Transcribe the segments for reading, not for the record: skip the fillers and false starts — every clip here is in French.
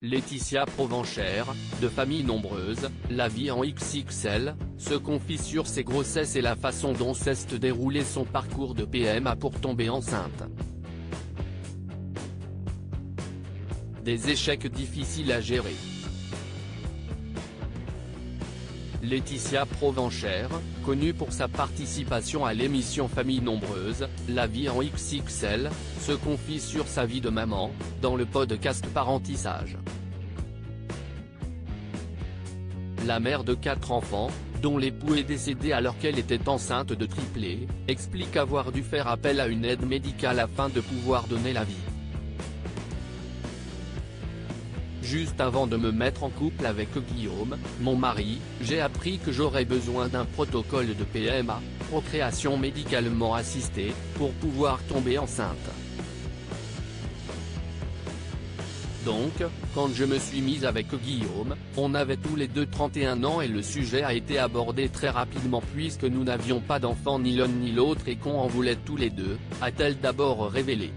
Laetitia Provenchère, de famille nombreuse, la vie en XXL, se confie sur ses grossesses et la façon dont s'est déroulé son parcours de PMA pour tomber enceinte. Des échecs difficiles à gérer. Laetitia Provenchère, connue pour sa participation à l'émission Famille nombreuse, la vie en XXL, se confie sur sa vie de maman, dans le podcast Parentissage. La mère de 4 enfants, dont l'époux est décédé alors qu'elle était enceinte de triplés, explique avoir dû faire appel à une aide médicale afin de pouvoir donner la vie. Juste avant de me mettre en couple avec Guillaume, mon mari, j'ai appris que j'aurais besoin d'un protocole de PMA, procréation médicalement assistée, pour pouvoir tomber enceinte. Donc, quand je me suis mise avec Guillaume, on avait tous les deux 31 ans et le sujet a été abordé très rapidement puisque nous n'avions pas d'enfants ni l'un ni l'autre et qu'on en voulait tous les deux, a-t-elle d'abord révélé.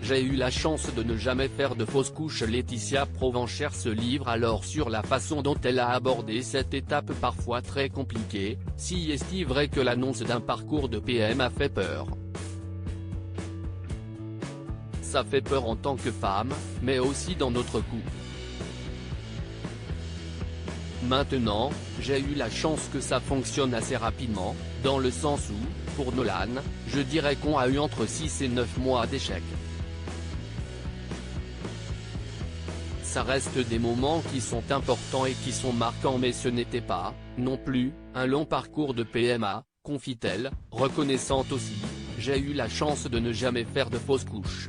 J'ai eu la chance de ne jamais faire de fausse couche. Laetitia Provenchère se livre alors sur la façon dont elle a abordé cette étape parfois très compliquée, si est-il vrai que l'annonce d'un parcours de PMA fait peur. Ça fait peur en tant que femme, mais aussi dans notre couple. Maintenant, j'ai eu la chance que ça fonctionne assez rapidement, dans le sens où, pour Nolan, je dirais qu'on a eu entre 6 et 9 mois d'échec. Ça reste des moments qui sont importants et qui sont marquants mais ce n'était pas, non plus, un long parcours de PMA, confie-t-elle, reconnaissante aussi, j'ai eu la chance de ne jamais faire de fausse couche.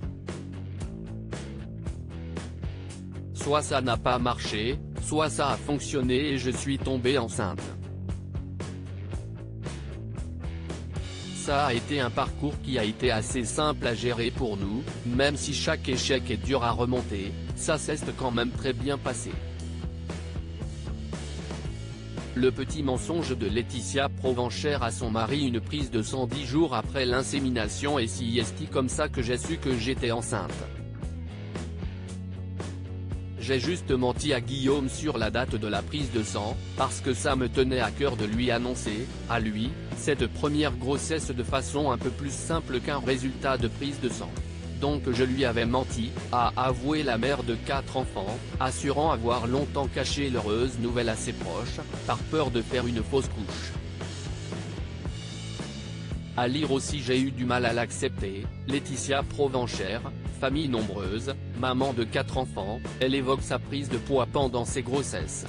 Soit ça n'a pas marché, soit ça a fonctionné et je suis tombée enceinte. Ça a été un parcours qui a été assez simple à gérer pour nous, même si chaque échec est dur à remonter, ça s'est quand même très bien passé. Le petit mensonge de Laetitia Provenchère à son mari. Une prise de sang 10 jours après l'insémination et si est comme ça que j'ai su que j'étais enceinte. J'ai juste menti à Guillaume sur la date de la prise de sang, parce que ça me tenait à cœur de lui annoncer, à lui, cette première grossesse de façon un peu plus simple qu'un résultat de prise de sang. Donc je lui avais menti, a avoué la mère de 4 enfants, assurant avoir longtemps caché l'heureuse nouvelle à ses proches, par peur de faire une fausse couche. À lire aussi. J'ai eu du mal à l'accepter. Laetitia Provenchère, famille nombreuse, maman de 4 enfants, elle évoque sa prise de poids pendant ses grossesses.